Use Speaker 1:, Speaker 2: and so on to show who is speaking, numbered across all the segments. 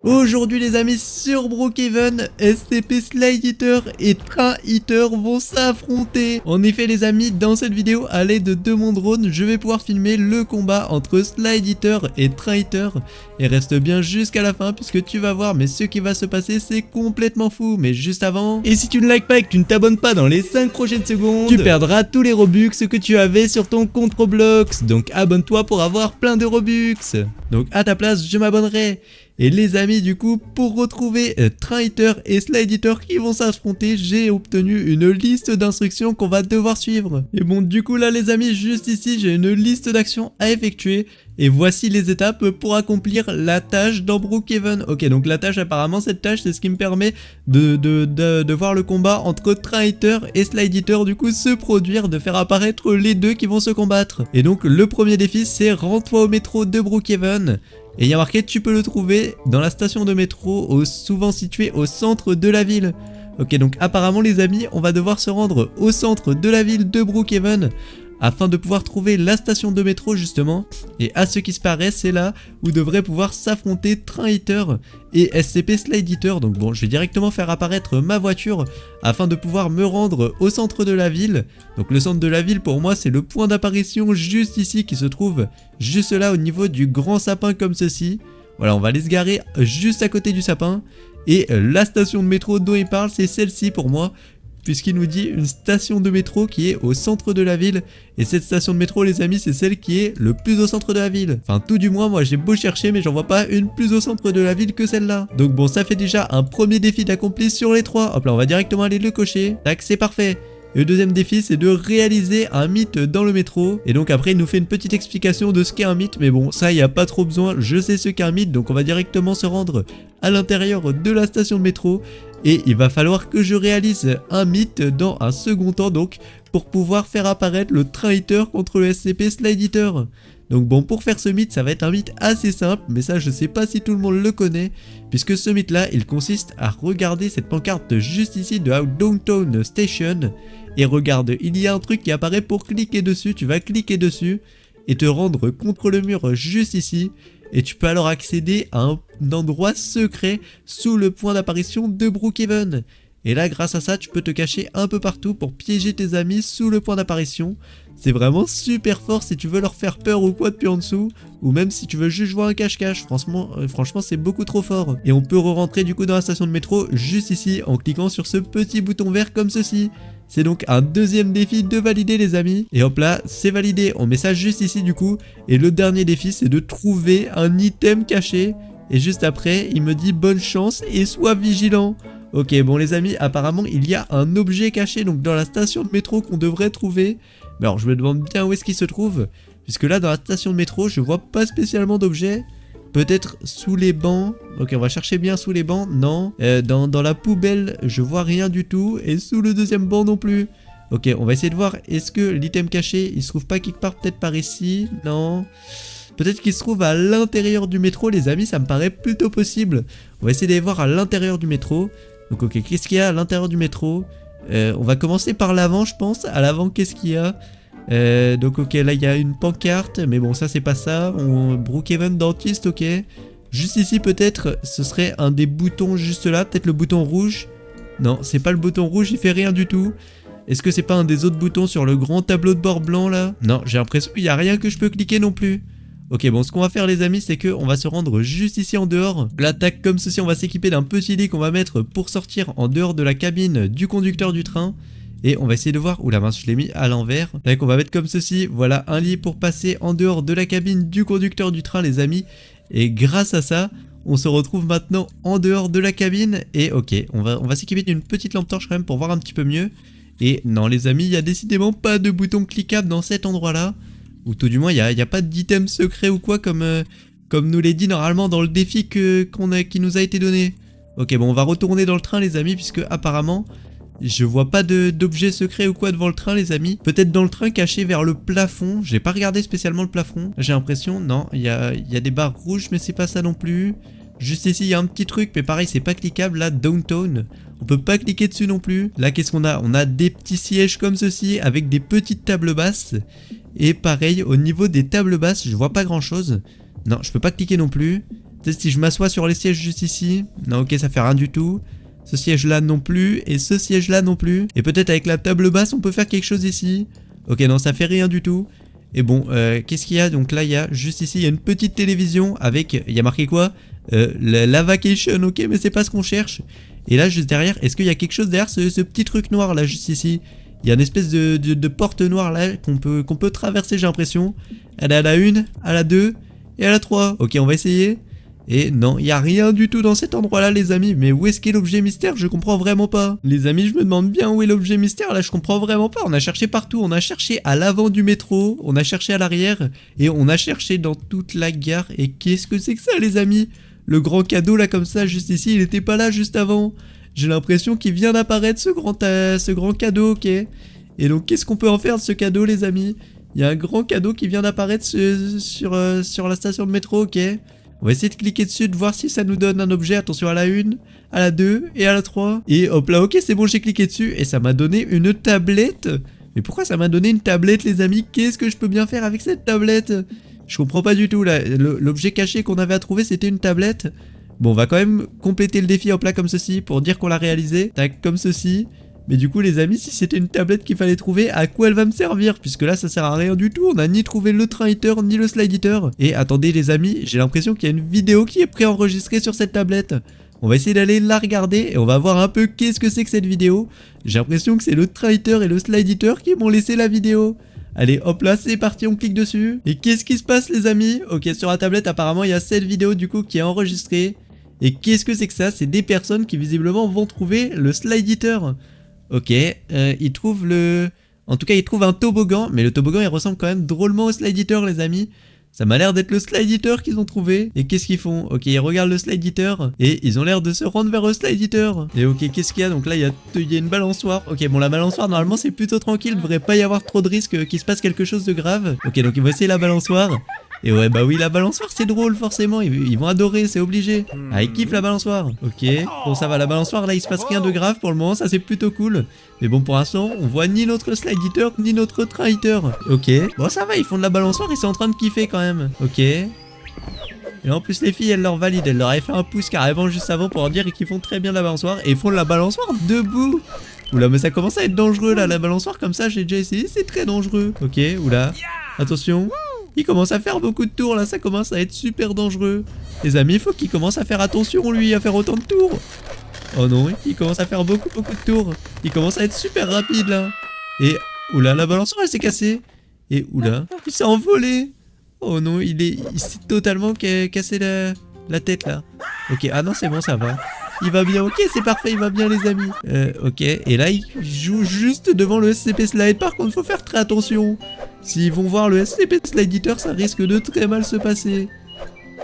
Speaker 1: Aujourd'hui les amis, sur Brookhaven, SCP Slide Eater et Train Eater vont s'affronter. En effet les amis, dans cette vidéo, à l'aide de mon drone, je vais pouvoir filmer le combat entre Slide Eater et Train Eater. Et reste bien jusqu'à la fin puisque tu vas voir, mais ce qui va se passer c'est complètement fou. Mais juste avant, et si tu ne likes pas et que tu ne t'abonnes pas dans les 5 prochaines secondes, tu perdras tous les Robux que tu avais sur ton compte Roblox. Donc abonne-toi pour avoir plein de Robux. Donc à ta place, je m'abonnerai. Et les amis, du coup, pour retrouver Train Eater et Slide Eater qui vont s'affronter, j'ai obtenu une liste d'instructions qu'on va devoir suivre. Et bon, du coup là les amis, juste ici, j'ai une liste d'actions à effectuer. Et voici les étapes pour accomplir la tâche dans Brookhaven. Ok, donc la tâche, apparemment, cette tâche, c'est ce qui me permet de voir le combat entre Train Eater et Slide Eater, du coup, se produire, de faire apparaître les deux qui vont se combattre. Et donc, le premier défi, c'est rends-toi au métro de Brookhaven. Et il y a marqué, tu peux le trouver dans la station de métro, souvent située au centre de la ville. Ok, donc apparemment les amis, on va devoir se rendre au centre de la ville de Brookhaven afin de pouvoir trouver la station de métro justement. Et à ce qui se paraît, c'est là où devraient pouvoir s'affronter Train Eater et SCP Slide Eater. Donc bon, je vais directement faire apparaître ma voiture afin de pouvoir me rendre au centre de la ville. Donc le centre de la ville pour moi c'est le point d'apparition juste ici qui se trouve juste là au niveau du grand sapin comme ceci. Voilà, on va aller se garer juste à côté du sapin. Et la station de métro dont il parle c'est celle-ci pour moi, puisqu'il nous dit une station de métro qui est au centre de la ville. Et cette station de métro les amis, c'est celle qui est le plus au centre de la ville. Enfin tout du moins, moi j'ai beau chercher mais j'en vois pas une plus au centre de la ville que celle-là. Donc bon, ça fait déjà un premier défi d'accompli sur les 3. Hop là, on va directement aller le cocher. Tac, c'est parfait. Et le deuxième défi c'est de réaliser un mythe dans le métro. Et donc après il nous fait une petite explication de ce qu'est un mythe. Mais bon, ça il n'y a pas trop besoin, je sais ce qu'est un mythe. Donc on va directement se rendre à l'intérieur de la station de métro. Et il va falloir que je réalise un mythe dans un second temps donc pour pouvoir faire apparaître le Train Eater contre le SCP Slide Eater. Donc bon, pour faire ce mythe, ça va être un mythe assez simple, mais ça je sais pas si tout le monde le connaît, puisque ce mythe là, il consiste à regarder cette pancarte juste ici de Downtown Station, et regarde, il y a un truc qui apparaît pour cliquer dessus, tu vas cliquer dessus, et te rendre contre le mur juste ici, et tu peux alors accéder à un endroit secret sous le point d'apparition de Brookhaven. Et là, grâce à ça, tu peux te cacher un peu partout pour piéger tes amis sous le point d'apparition. C'est vraiment super fort si tu veux leur faire peur ou quoi depuis en dessous. Ou même si tu veux juste jouer un cache-cache. Franchement, c'est beaucoup trop fort. Et on peut re-rentrer du coup dans la station de métro juste ici en cliquant sur ce petit bouton vert comme ceci. C'est donc un deuxième défi de valider les amis. Et hop là, c'est validé. On met ça juste ici du coup. Et le dernier défi, c'est de trouver un item caché. Et juste après, il me dit bonne chance et sois vigilant. Ok, bon les amis, apparemment il y a un objet caché donc dans la station de métro qu'on devrait trouver. Mais alors je me demande bien où est-ce qu'il se trouve, puisque là dans la station de métro je vois pas spécialement d'objet. Peut-être sous les bancs. Ok, on va chercher bien sous les bancs. Non. Dans la poubelle je vois rien du tout. Et sous le deuxième banc non plus. Ok, on va essayer de voir, est-ce que l'item caché il se trouve pas quelque part, peut-être par ici? Non. Peut-être qu'il se trouve à l'intérieur du métro les amis, ça me paraît plutôt possible. On va essayer d'aller voir à l'intérieur du métro. Donc ok, qu'est-ce qu'il y a à l'intérieur du métro? On va commencer par l'avant je pense. À l'avant qu'est-ce qu'il y a? Donc ok, là il y a une pancarte. Mais bon ça c'est pas ça. Brookhaven dentiste, ok. Juste ici peut-être ce serait un des boutons juste là. Peut-être le bouton rouge. Non, c'est pas le bouton rouge, il fait rien du tout. Est-ce que c'est pas un des autres boutons sur le grand tableau de bord blanc là? Non, j'ai l'impression qu'il n'y a rien que je peux cliquer non plus. Ok, bon, ce qu'on va faire les amis, c'est que on va se rendre juste ici en dehors. L'attaque comme ceci, on va s'équiper d'un petit lit qu'on va mettre pour sortir en dehors de la cabine du conducteur du train. Et on va essayer de voir, oula mince, je l'ai mis à l'envers. Là, on va mettre comme ceci, voilà, un lit pour passer en dehors de la cabine du conducteur du train les amis. Et grâce à ça, on se retrouve maintenant en dehors de la cabine. Et ok, on va s'équiper d'une petite lampe torche quand même pour voir un petit peu mieux. Et non les amis, il n'y a décidément pas de bouton cliquable dans cet endroit là. Ou tout du moins, il n'y a pas d'item secret ou quoi comme nous l'est dit normalement dans le défi qui nous a été donné. Ok, bon, on va retourner dans le train les amis, puisque apparemment, je vois pas d'objet secret ou quoi devant le train les amis. Peut-être dans le train caché vers le plafond. J'ai pas regardé spécialement le plafond. J'ai l'impression, non, il y a des barres rouges, mais c'est pas ça non plus. Juste ici, il y a un petit truc, mais pareil, c'est pas cliquable. Là, Downtown, on peut pas cliquer dessus non plus. Là, qu'est-ce qu'on a? On a des petits sièges comme ceci, avec des petites tables basses. Et pareil, au niveau des tables basses, je vois pas grand chose. Non, je peux pas cliquer non plus. Peut-être si je m'assois sur les sièges juste ici. Non, ok, ça fait rien du tout. Ce siège-là non plus. Et ce siège-là non plus. Et peut-être avec la table basse, on peut faire quelque chose ici. Ok, non, ça fait rien du tout. Et bon, qu'est-ce qu'il y a? Donc là, il y a juste ici, il y a une petite télévision avec... Il y a marqué quoi? La vacation, ok, mais c'est pas ce qu'on cherche. Et là, juste derrière, est-ce qu'il y a quelque chose derrière ce petit truc noir là, juste ici? Il y a une espèce de porte noire là qu'on peut traverser, j'ai l'impression. Elle est à la 1, à la 2 et à la 3. Ok, on va essayer. Et non, il n'y a rien du tout dans cet endroit-là, les amis. Mais où est-ce qu'est l'objet mystère? Je comprends vraiment pas. Les amis, je me demande bien où est l'objet mystère. Là, je comprends vraiment pas. On a cherché partout. On a cherché à l'avant du métro. On a cherché à l'arrière. Et on a cherché dans toute la gare. Et qu'est-ce que c'est que ça, les amis? Le grand cadeau, là, comme ça, juste ici, il était pas là juste avant. J'ai l'impression qu'il vient d'apparaître, ce grand cadeau, ok. Et donc, qu'est-ce qu'on peut en faire de ce cadeau, les amis? Il y a un grand cadeau qui vient d'apparaître sur la station de métro, ok. On va essayer de cliquer dessus, de voir si ça nous donne un objet. Attention à la 1, à la 2 et à la 3. Et hop là, ok, c'est bon, j'ai cliqué dessus. Et ça m'a donné une tablette. Mais pourquoi ça m'a donné une tablette, les amis? Qu'est-ce que je peux bien faire avec cette tablette? Je comprends pas du tout, là. L'objet caché qu'on avait à trouver, c'était une tablette. Bon, on va quand même compléter le défi hop là comme ceci pour dire qu'on l'a réalisé. Tac, comme ceci. Mais du coup, les amis, si c'était une tablette qu'il fallait trouver, à quoi elle va me servir? Puisque là, ça sert à rien du tout. On n'a ni trouvé le train eater, ni le slide eater. Et attendez, les amis, j'ai l'impression qu'il y a une vidéo qui est préenregistrée sur cette tablette. On va essayer d'aller la regarder et on va voir un peu qu'est-ce que c'est que cette vidéo. J'ai l'impression que c'est le train eater et le slide eater qui m'ont laissé la vidéo. Allez, hop là, c'est parti, on clique dessus. Et qu'est-ce qui se passe, les amis? Ok, sur la tablette, apparemment, il y a cette vidéo, du coup, qui est enregistrée. Et qu'est-ce que c'est que ça? C'est des personnes qui, visiblement, vont trouver le slide eater. Ok, ils trouvent le... En tout cas, ils trouvent un toboggan, mais le toboggan, il ressemble quand même drôlement au slide eater, les amis. Ça m'a l'air d'être le slide eater qu'ils ont trouvé. Et qu'est-ce qu'ils font? Ok, ils regardent le slide eater et ils ont l'air de se rendre vers le slide eater. Et ok, qu'est-ce qu'il y a? Donc là, il y a une balançoire. Ok, bon, la balançoire, normalement, c'est plutôt tranquille. Il devrait pas y avoir trop de risques qu'il se passe quelque chose de grave. Ok, donc ils vont essayer la balançoire. Et ouais, bah oui, la balançoire, c'est drôle, forcément. Ils vont adorer, c'est obligé. Ah, ils kiffent la balançoire. Ok, bon, ça va, la balançoire, là, il se passe rien de grave pour le moment. Ça, c'est plutôt cool. Mais bon, pour l'instant, on voit ni notre slide eater, ni notre train eater. Ok, bon, ça va, ils font de la balançoire, ils sont en train de kiffer quand même. Ok. Et là, en plus, les filles, elles leur valident. Elles leur avaient fait un pouce carrément juste avant pour leur dire qu'ils font très bien de la balançoire. Et ils font de la balançoire debout. Oula, mais ça commence à être dangereux, là. La balançoire, comme ça, j'ai déjà essayé. C'est très dangereux. Ok, oula. Attention. Il commence à faire beaucoup de tours, là. Ça commence à être super dangereux. Les amis, il faut qu'il commence à faire attention, lui, à faire autant de tours. Oh non, il commence à faire beaucoup de tours. Il commence à être super rapide, là. Et, oula, la balançoire, elle s'est cassée. Et, oula, il s'est envolé. Oh non, il s'est totalement cassé la tête là. Ok, ah non c'est bon, ça va. Il va bien, ok, c'est parfait, il va bien les amis. Ok, et là il joue juste devant le SCP Slide. Par contre, faut faire très attention. S'ils vont voir le SCP Slide Eater, ça risque de très mal se passer.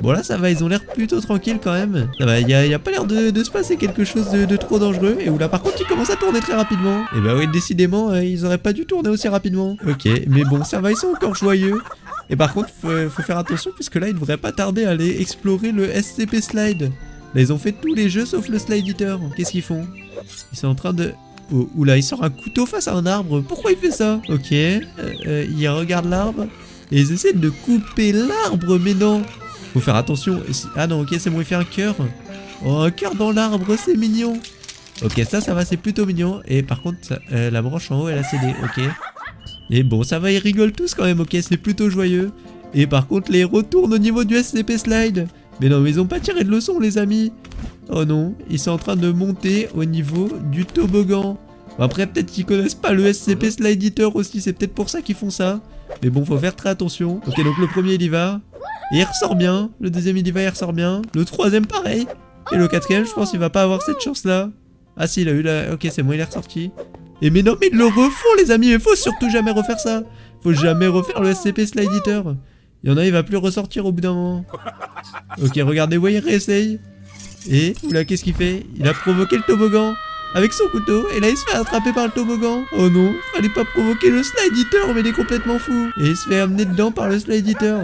Speaker 1: Bon là ça va, ils ont l'air plutôt tranquilles quand même. Ça va, y a pas l'air de se passer quelque chose de trop dangereux. Et où là par contre ils commencent à tourner très rapidement. Et bah oui, décidément, ils auraient pas dû tourner aussi rapidement. Ok, mais bon, ça va, ils sont encore joyeux. Et par contre, faut faire attention puisque là, ils devraient pas tarder à aller explorer le SCP Slide. Là, ils ont fait tous les jeux sauf le Slide Eater. Qu'est-ce qu'ils font? Ils sont en train de... Oh, oula, il sort un couteau face à un arbre. Pourquoi il fait ça? Ok, ils regardent l'arbre. Et ils essaient de couper l'arbre, mais non. Faut faire attention. Ah non, ok, c'est bon, il fait un cœur. Oh, un cœur dans l'arbre, c'est mignon. Ok, ça va, c'est plutôt mignon. Et par contre, la branche en haut, elle a cédé, ok. Et bon, ça va, ils rigolent tous quand même, ok, c'est plutôt joyeux. Et par contre, les héros tournent au niveau du SCP Slide. Mais non, mais ils ont pas tiré de leçon, les amis. Oh non, ils sont en train de monter au niveau du toboggan. Bon, après, peut-être qu'ils connaissent pas le SCP Slide Eater aussi, c'est peut-être pour ça qu'ils font ça. Mais bon, faut faire très attention. Ok, donc le premier, il y va. Et il ressort bien. Le deuxième, il y va, il ressort bien. Le troisième, pareil. Et le quatrième, je pense qu'il va pas avoir cette chance-là. Ah si, il a eu la... Ok, c'est bon, il est ressorti. Et mais non, mais ils le refont, les amis. Mais faut surtout jamais refaire ça. Faut jamais refaire le SCP Slide Eater. Il y en a, il va plus ressortir au bout d'un moment. Ok, regardez, ouais, il réessaye. Et, oula, qu'est-ce qu'il fait? Il a provoqué le toboggan avec son couteau. Et là, il se fait attraper par le toboggan. Oh non, fallait pas provoquer le Slide Eater, mais il est complètement fou. Et il se fait amener dedans par le Slide Eater.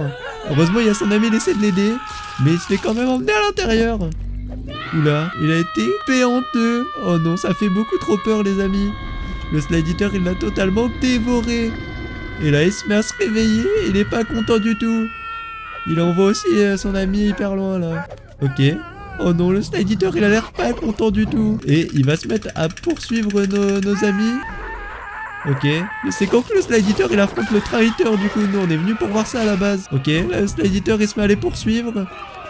Speaker 1: Heureusement, il y a son ami, il essaie de l'aider. Mais il se fait quand même emmener à l'intérieur. Oula, il a été péanteux. Oh non, ça fait beaucoup trop peur, les amis. Le Slide Eater, il l'a totalement dévoré. Et là, il se met à se réveiller. Il est pas content du tout. Il envoie aussi son ami hyper loin là. Ok. Oh non, le Slide Eater il a l'air pas content du tout. Et il va se mettre à poursuivre nos amis. Ok. Mais c'est quand que le Slide Eater il affronte le Train Eater du coup. Nous on est venu pour voir ça à la base. Ok. Là, le Slide Eater il se met à les poursuivre.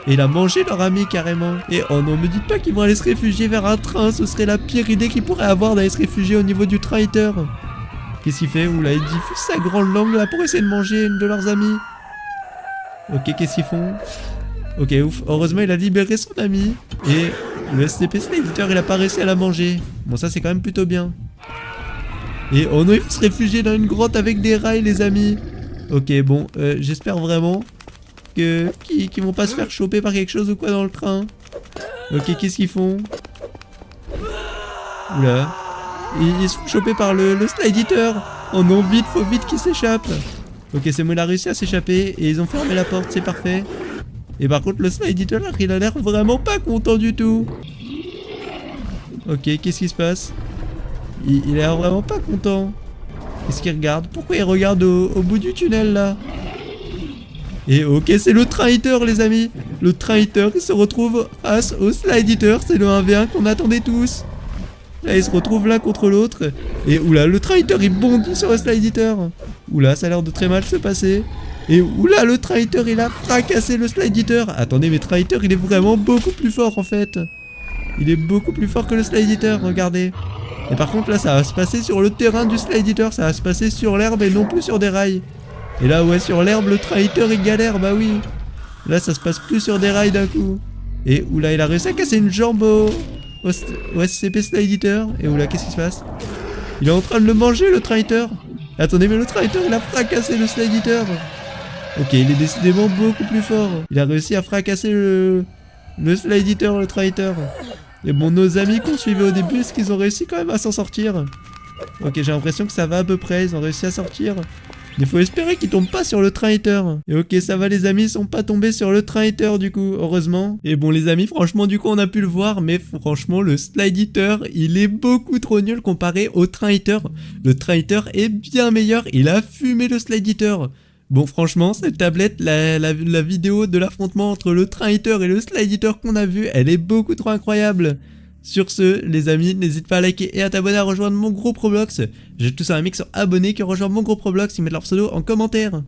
Speaker 1: Et il a mangé leur ami carrément. Et oh non, me dites pas qu'ils vont aller se réfugier vers un train. Ce serait la pire idée qu'ils pourraient avoir d'aller se réfugier au niveau du Train Eater. Qu'est-ce qu'il fait? Oula, il diffuse sa grande langue là pour essayer de manger une de leurs amis. Ok, qu'est-ce qu'ils font? Ok, ouf. Heureusement, il a libéré son ami. Et le SCP Slide Eater, il a pas réussi à la manger. Bon, ça, c'est quand même plutôt bien. Et oh non, il faut se réfugier dans une grotte avec des rails, les amis. Ok, bon, j'espère vraiment qu'ils vont pas se faire choper par quelque chose ou quoi dans le train. Ok, qu'est-ce qu'ils font? Oula. Ils se font choper par le Slide Eater. Oh non, vite, faut vite qu'ils s'échappent. Ok, c'est bon, il a réussi à s'échapper et ils ont fermé la porte, c'est parfait. Et par contre, le Slide Eater, il a l'air vraiment pas content du tout. Ok, qu'est-ce qui se passe? Il a l'air vraiment pas content. Qu'est-ce qu'il regarde? Pourquoi il regarde au bout du tunnel là? Et ok, c'est le Train Eater, les amis. Le Train Eater, il se retrouve face au Slide Eater. C'est le 1v1 qu'on attendait tous. Là, ils se retrouvent l'un contre l'autre. Et oula, le Train Eater, il bondit sur le Slide Eater. Oula, ça a l'air de très mal se passer. Et oula, le Train Eater, il a fracassé le Slide Eater. Attendez, mais Train Eater, il est vraiment beaucoup plus fort en fait. Il est beaucoup plus fort que le Slide Eater, regardez. Et par contre, là, ça va se passer sur le terrain du Slide Eater. Ça va se passer sur l'herbe et non plus sur des rails. Et là, ouais, sur l'herbe, le Train Eater, il galère, bah oui. Là, ça se passe plus sur des rails d'un coup. Et oula, il a réussi à casser une jambe au SCP Slide Eater. Et oula, qu'est-ce qui se passe? Il est en train de le manger, le Train Eater. Attendez, mais le Train Eater, il a fracassé le Slide Eater. Ok, il est décidément beaucoup plus fort. Il a réussi à fracasser le Slide Eater, le Train Eater. Et bon, nos amis qu'on suivait au début, est-ce qu'ils ont réussi quand même à s'en sortir? Ok, j'ai l'impression que ça va à peu près, ils ont réussi à sortir. Il faut espérer qu'ils tombent pas sur le Train Eater. Et ok, ça va, les amis, ils sont pas tombés sur le Train Eater du coup, heureusement. Et bon, les amis, franchement, du coup, on a pu le voir, mais franchement, le Slide Eater, il est beaucoup trop nul comparé au Train Eater. Le Train Eater est bien meilleur, il a fumé le Slide Eater. Bon, franchement, cette tablette, la vidéo de l'affrontement entre le Train Eater et le Slide Eater qu'on a vu, elle est beaucoup trop incroyable. Sur ce, les amis, n'hésite pas à liker et à t'abonner à rejoindre mon groupe Roblox. J'ai tous un mix sur abonnés qui rejoint mon groupe Roblox, ils mettent leur pseudo en commentaire.